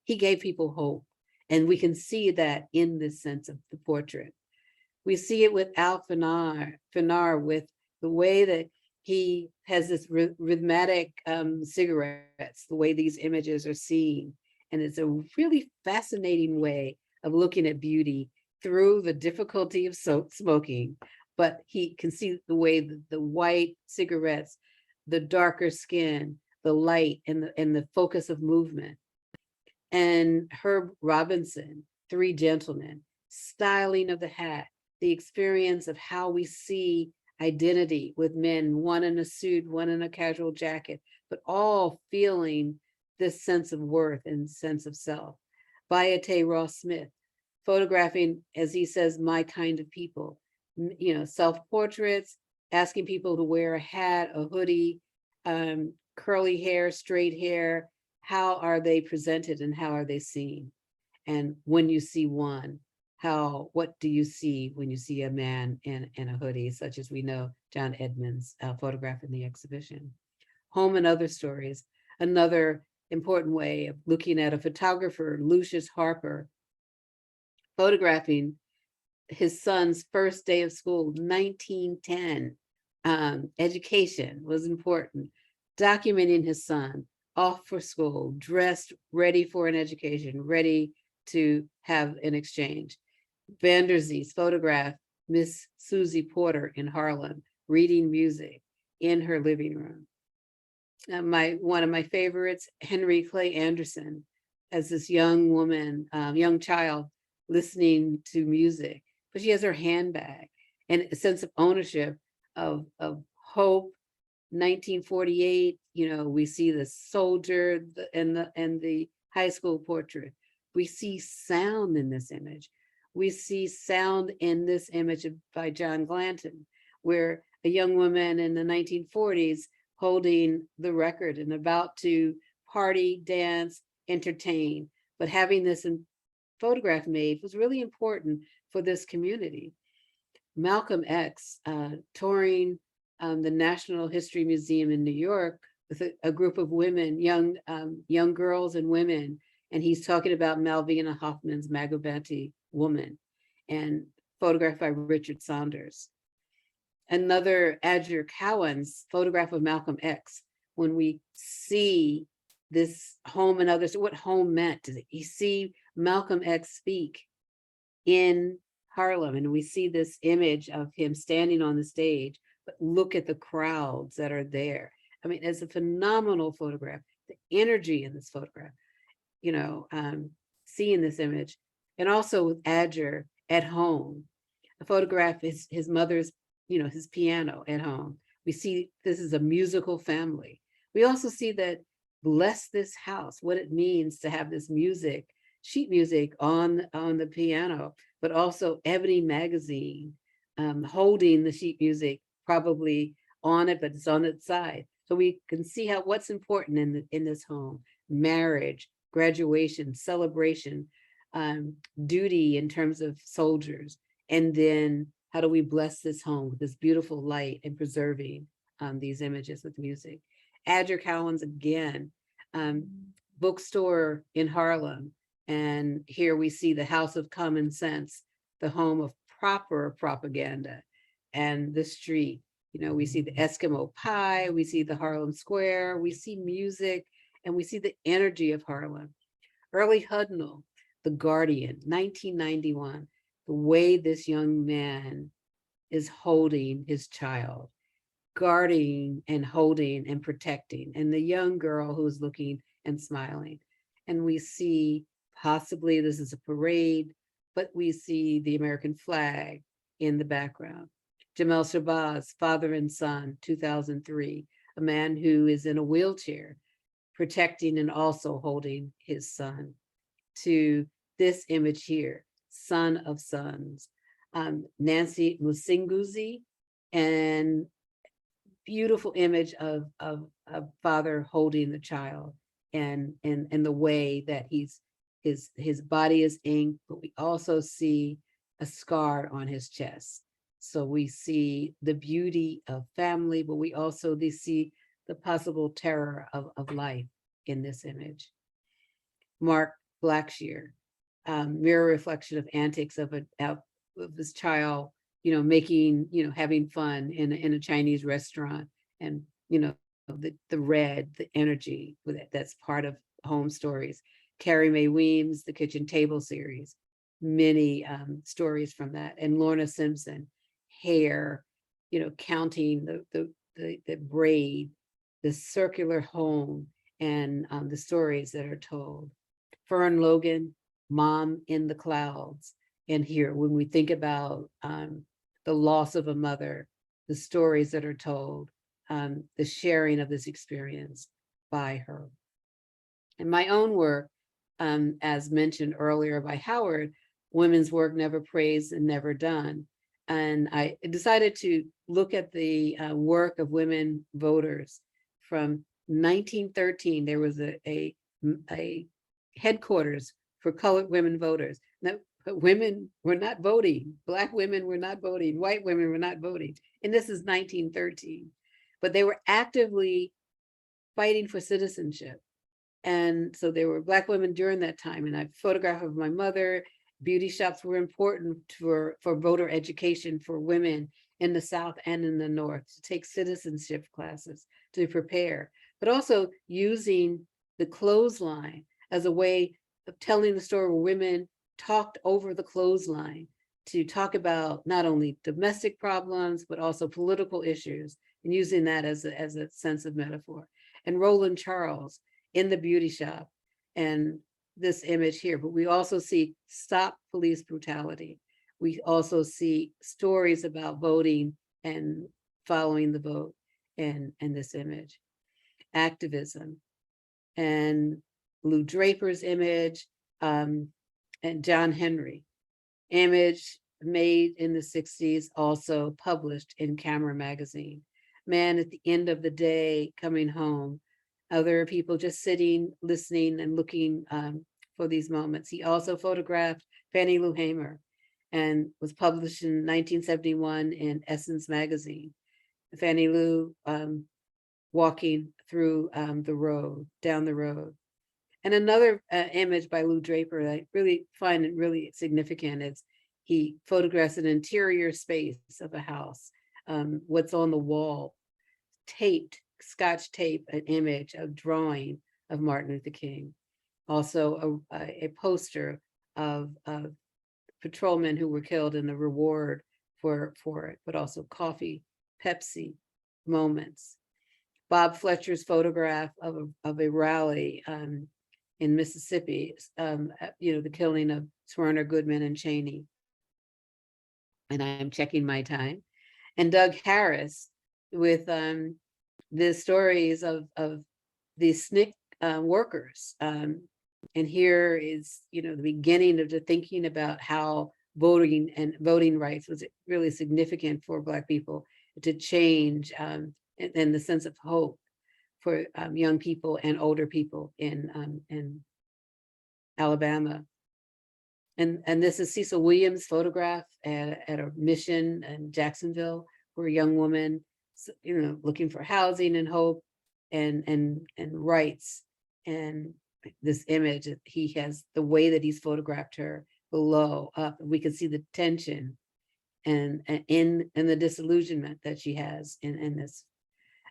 gave people hope, and we can see that in this sense of the portrait. We see it with Al Fanar with the way that he has this rhythmic cigarettes, the way these images are seen. And it's a really fascinating way of looking at beauty through the difficulty of smoking, but he can see the way the white cigarettes, the darker skin, the light, and the focus of movement. And Herb Robinson, Three Gentlemen, styling of the hat, the experience of how we see identity with men, one in a suit, one in a casual jacket, but all feeling this sense of worth and sense of self. Bayate Ross Smith, photographing, as he says, my kind of people, self-portraits, asking people to wear a hat, a hoodie, curly hair, straight hair. How are they presented and how are they seen? And when you see one, what do you see when you see a man in a hoodie, such as we know John Edmonds' photograph in the exhibition. Home and Other Stories, another important way of looking at a photographer, Lucius Harper, photographing his son's first day of school, 1910. Education was important, documenting his son off for school, dressed, ready for an education, ready to have an exchange. Vanderzee's photograph, Miss Susie Porter in Harlem, reading music in her living room. One of my favorites, Henry Clay Anderson, as this young woman, young child, listening to music, but she has her handbag and a sense of ownership, of hope. 1948, we see the soldier and the high school portrait. We see sound in this image. We see sound in this image by John Glanton, where a young woman in the 1940s holding the record and about to party, dance, entertain, but having this photograph made was really important for this community. Malcolm X touring the National History Museum in New York with a group of women, young girls and women, and he's talking about Malvina Hoffman's Magobanti Woman, and photographed by Richard Saunders. Another, Adjure Cowan's photograph of Malcolm X, when we see this home and others, what home meant. You see Malcolm X speak in Harlem, and we see this image of him standing on the stage, but look at the crowds that are there. I mean, it's a phenomenal photograph. The energy in this photograph, seeing this image. And also with Adjure at home, a photograph is his mother's, his piano at home. We see this is a musical family. We also see that Bless This House, what it means to have this music, sheet music on the piano, but also Ebony magazine holding the sheet music probably on it, but it's on its side. So we can see what's important in this home: marriage, graduation, celebration, duty in terms of soldiers, and then how do we bless this home with this beautiful light and preserving these images with music. Adjure Cowan's again, bookstore in Harlem, and here we see the House of Common Sense, the home of proper propaganda, and the street. We see the Eskimo pie, we see the Harlem Square, we see music, and we see the energy of Harlem. Early Hudnall, The Guardian, 1991, the way this young man is holding his child, guarding and holding and protecting, and the young girl who's looking and smiling. And we see, possibly this is a parade, but we see the American flag in the background. Jamel Shabazz, Father and Son, 2003, a man who is in a wheelchair, protecting and also holding his son. To this image here, Son of Sons, Nancy Musinguzi, and beautiful image of father holding the child, and the way that his body is inked, but we also see a scar on his chest. So we see the beauty of family, but we also see the possible terror of life in this image. Mark Blackshear, mirror reflection of antics of this child, making, having fun in a Chinese restaurant, and the red, the energy that's part of Home Stories. Carrie Mae Weems, the Kitchen Table series, many stories from that, and Lorna Simpson, hair, counting the braid, the circular home, and the stories that are told. Fern Logan, Mom in the Clouds. And here, when we think about the loss of a mother, the stories that are told, the sharing of this experience by her. In my own work, as mentioned earlier by Howard, Women's Work Never Praised and Never Done. And I decided to look at the work of women voters from 1913. There was a headquarters for colored women voters. That but women were not voting. Black women were not voting. White women were not voting. And this is 1913. But they were actively fighting for citizenship. And so there were Black women during that time. And I have a photograph of my mother. Beauty shops were important for voter education for women in the South and in the North to take citizenship classes to prepare, but also using the clothesline as a way of telling the story where women talked over the clothesline to talk about not only domestic problems, but also political issues, and using that as a sense of metaphor. And Roland Charles in the beauty shop, and this image here, but we also see Stop Police Brutality. We also see stories about voting and following the vote in this image. Activism, and Lou Draper's image, and John Henry. Image made in the 60s, also published in Camera magazine. Man at the end of the day coming home. Other people just sitting, listening, and looking for these moments. He also photographed Fannie Lou Hamer and was published in 1971 in Essence magazine. Fannie Lou walking through the road, down the road. And another image by Lou Draper that I really find it really significant is he photographs an interior space of a house, what's on the wall, taped, Scotch tape, an image, a drawing of Martin Luther King. Also a poster of patrolmen who were killed and the reward for it, but also coffee, Pepsi moments. Bob Fletcher's photograph of a rally in Mississippi, the killing of Swerner, Goodman, and Cheney. And I'm checking my time. And Doug Harris with the stories of the SNCC workers. And here is, the beginning of the thinking about how voting and voting rights was really significant for Black people to change, and the sense of hope for young people and older people in Alabama. And this is Cecil Williams' photograph at a mission in Jacksonville, where a young woman, looking for housing and hope and rights. And this image, he has the way that he's photographed her below, up, and we can see the tension and the disillusionment that she has in this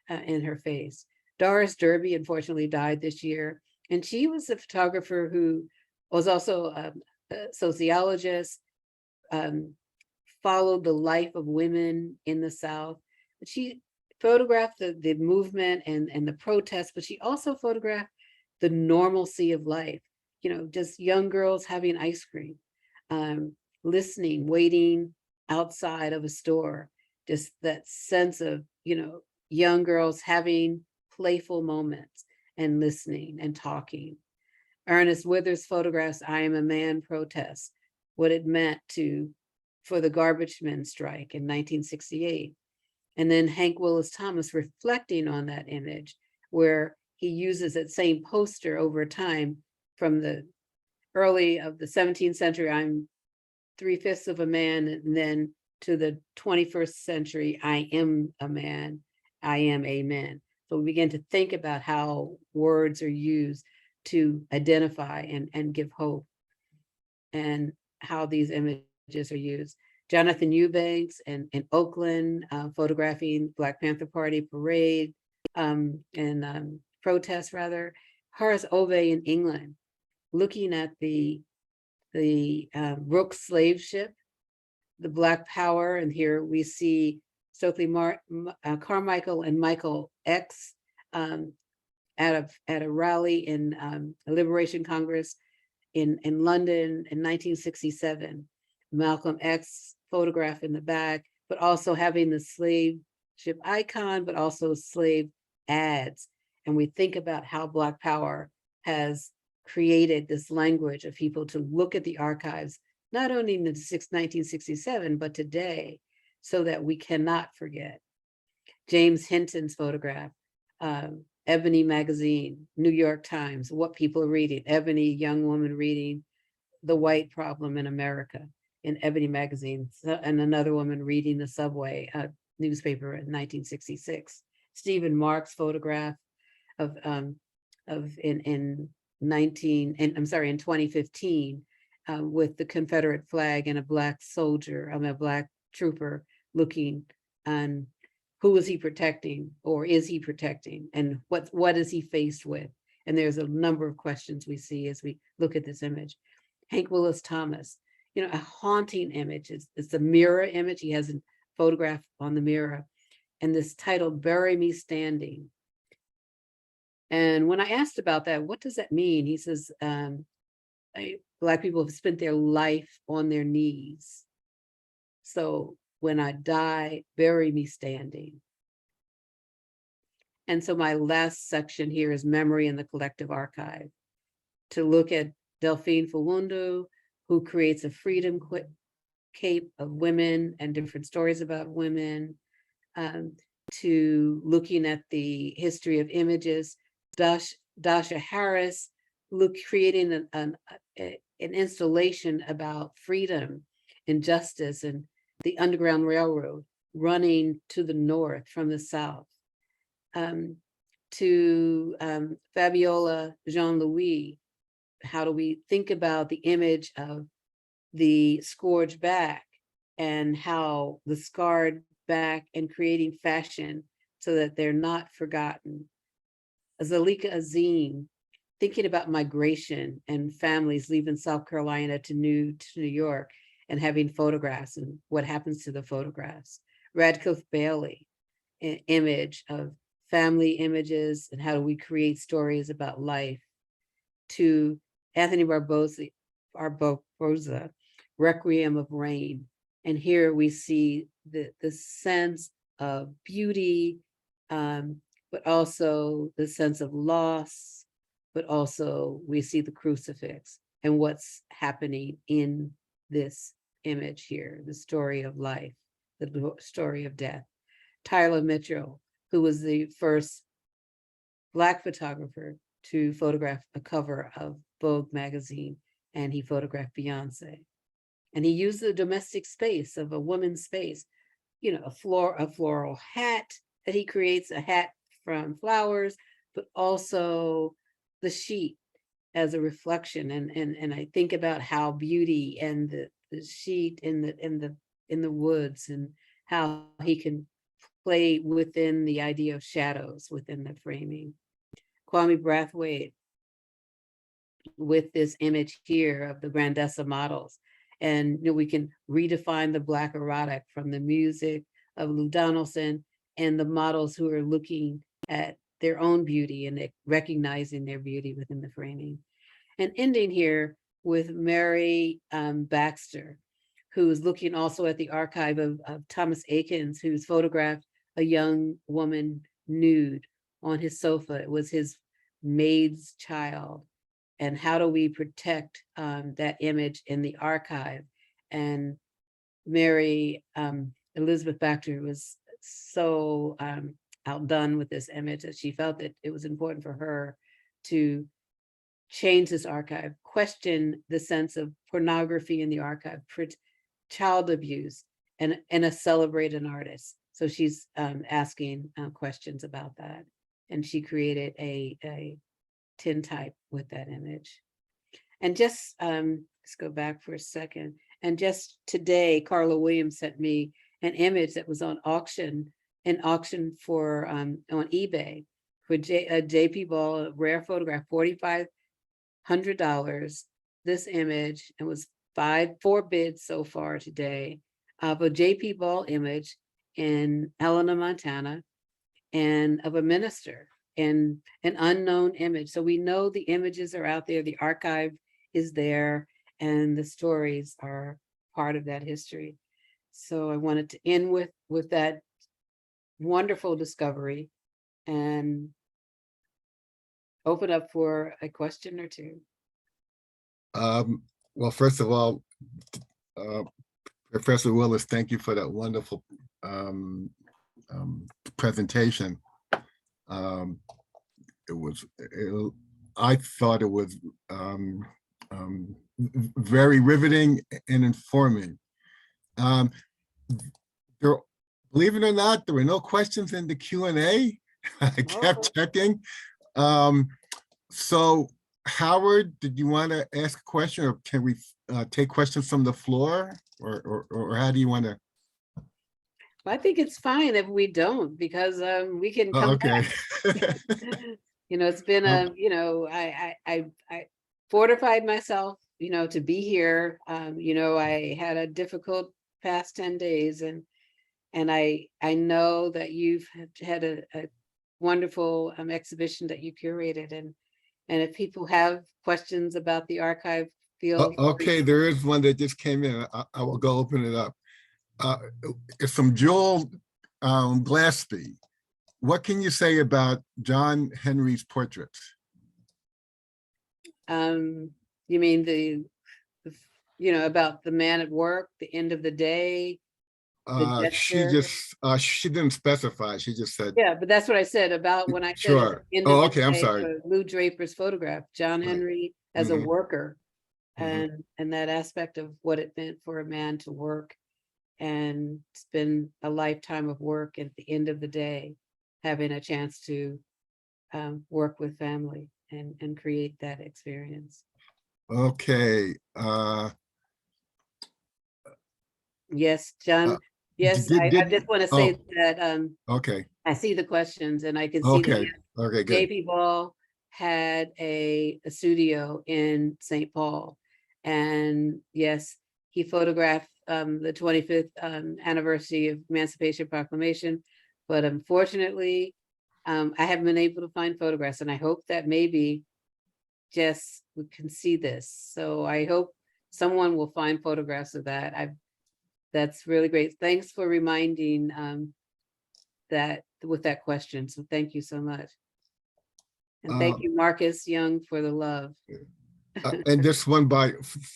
in her face. Doris Derby unfortunately died this year, and she was a photographer who was also a sociologist, followed the life of women in the South. But she photographed the movement and the protests, but she also photographed the normalcy of life, just young girls having ice cream, listening, waiting outside of a store, just that sense of, young girls having playful moments and listening and talking. Ernest Withers photographs I Am a Man protest, what it meant for the garbage men strike in 1968. And then Hank Willis Thomas reflecting on that image, where he uses that same poster over time from the early of the 17th century, I'm 3/5 of a man, and then to the 21st century, I am a man, I am a man. So we begin to think about how words are used to identify and give hope, and how these images are used. Jonathan Eubanks in Oakland, photographing Black Panther Party parade and protest rather. Horace Ove in England, looking at the Brooks slave ship, the Black Power, and here we see Stokely Carmichael and Michael X at a rally in a Liberation Congress in London in 1967. Malcolm X photograph in the back, but also having the slave ship icon, but also slave ads. And we think about how Black Power has created this language of people to look at the archives, not only in 1967, but today, so that we cannot forget. James Hinton's photograph, Ebony magazine, New York Times, what people are reading, Ebony, young woman reading the white problem in America in Ebony magazine, and another woman reading the subway newspaper in 1966. Stephen Mark's photograph of in 2015 with the Confederate flag and a black soldier, a black trooper looking, and who is he protecting, or is he protecting, and what is he faced with? And there's a number of questions we see as we look at this image. Hank Willis Thomas, a haunting image. It's a mirror image. He has a photograph on the mirror, and this title, "Bury Me Standing." And when I asked about that, what does that mean? He says, Black people have spent their life on their knees. So when I die, bury me standing. And so my last section here is memory in the collective archive, to look at Delphine Fawundu, who creates a freedom cape of women and different stories about women, to looking at the history of images. Dasha Harris creating an installation about freedom and justice and the Underground Railroad running to the north from the south. To Fabiola Jean-Louis, how do we think about the image of the scourged back and how the scarred back and creating fashion so that they're not forgotten. Zalika Azim, thinking about migration and families leaving South Carolina to New York and having photographs and what happens to the photographs. Radcliffe Bailey, an image of family images and how do we create stories about life. To Anthony Barboza, Requiem of Rain. And here we see the sense of beauty, but also the sense of loss, but also we see the crucifix and what's happening in this image here, the story of life, the story of death. Tyler Mitchell, who was the first Black photographer to photograph a cover of Vogue magazine, and he photographed Beyonce. And he used the domestic space of a woman's space, a floral hat that he creates, a hat from flowers, but also the sheet as a reflection. And I think about how beauty and the sheet in the woods and how he can play within the idea of shadows within the framing. Kwame Brathwaite with this image here of the Grandessa models. And we can redefine the Black erotic from the music of Lou Donaldson and the models who are looking at their own beauty and recognizing their beauty within the framing. And ending here with Mary Baxter, who's looking also at the archive of Thomas Akins, who's photographed a young woman nude on his sofa. It was his maid's child. And how do we protect that image in the archive? And Mary Elizabeth Baxter was so outdone with this image that she felt that it was important for her to change this archive, question the sense of pornography in the archive, child abuse, and celebrate an artist. So she's asking questions about that. And she created a tintype with that image. And just, let's go back for a second. And just today, Carla Williams sent me an image that was on auction, an auction for on eBay for JP Ball, a rare photograph, $4,500. This image, it was 4 bids so far today of a JP Ball image in Helena, Montana, and of a minister, and an unknown image. So we know the images are out there, the archive is there, and the stories are part of that history. So I wanted to end with that wonderful discovery and open up for a question or two. Well, first of all, Professor Willis, thank you for that wonderful presentation. I thought it was very riveting and informing. Um, there, believe it or not, there were no questions in the Q&A. I kept checking. So Howard, did you want to ask a question, or can we take questions from the floor, or how do you want to? I think it's fine if we don't, because we can come Okay. back. You know, it's been a, you know, I fortified myself, you know, to be here. You know, I had a difficult past 10 days, and I know that you've had a wonderful exhibition that you curated, and if people have questions about the archive, feel Okay, there is one that just came in. I will go open it up. It's from Joel Glaspie. What can you say about John Henry's portraits? You mean the you know, about the man at work, the end of the day, the She gesture? she didn't specify. She just said, Yeah, but that's what I said about when I said at sure. the end of Oh, the okay, I'm day, sorry. Lou Draper's photograph, John Right. Henry as a Mhm. worker, Mhm. and that aspect of what it meant for a man to work and spend a lifetime of work at the end of the day, having a chance to work with family and create that experience. Okay. Yes, John. Yes, I just want to say that Okay. I see the questions, and I can see that Okay. Okay, good. JP Ball had a studio in St. Paul. And yes, he photographed the 25th anniversary of Emancipation Proclamation. But unfortunately, I haven't been able to find photographs, and I hope that maybe Jess can see this. So I hope someone will find photographs of that. That's really great. Thanks for reminding that with that question. So thank you so much. And thank you, Marcus Young, for the love. And this one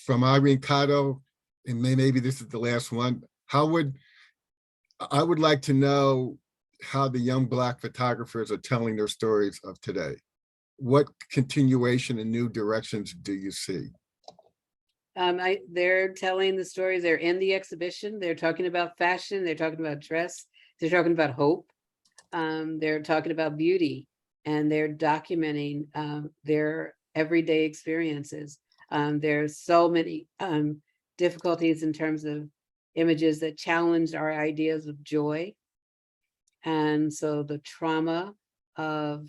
from Irene Cotto, and maybe this is the last one. I would like to know how the young Black photographers are telling their stories of today. What continuation and new directions do you see? They're telling the stories. They're in the exhibition. They're talking about fashion. They're talking about dress. They're talking about hope. They're talking about beauty, and they're documenting their everyday experiences. There's so many difficulties in terms of images that challenge our ideas of joy. And so the trauma of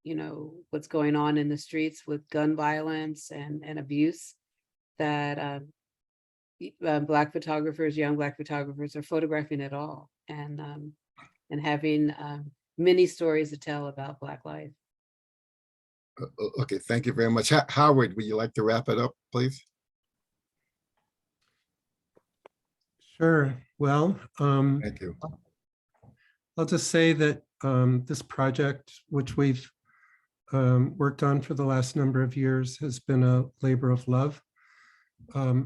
you know, what's going on in the streets with gun violence and abuse, that Black photographers, young Black photographers, are photographing it all, and having many stories to tell about Black life. Okay, thank you very much. Howard, would you like to wrap it up, please? Sure. Well, Thank you. I'll just say that this project, which we've worked on for the last number of years, has been a labor of love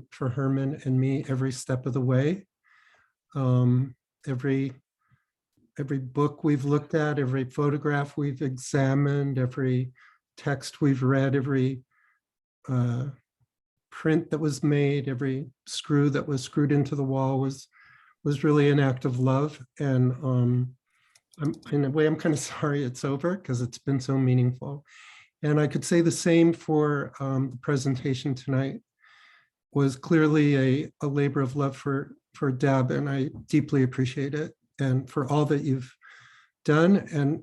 for Herman and me every step of the way. Every book we've looked at, every photograph we've examined, every text we've read, every print that was made, every screw that was screwed into the wall was really an act of love. And in a way, I'm kind of sorry it's over, because it's been so meaningful. And I could say the same for the presentation tonight. Was clearly a labor of love for Deb, and I deeply appreciate it, and for all that you've done,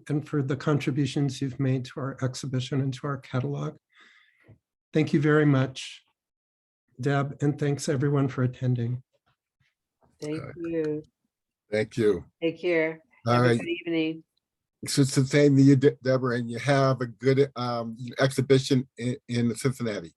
and for the contributions you've made to our exhibition and to our catalog. Thank you very much, Deb, and thanks everyone for attending. Thank you. Thank you. Take care. All Have right. a good evening. So it's the same to you, Deborah, and you have a good exhibition in Cincinnati.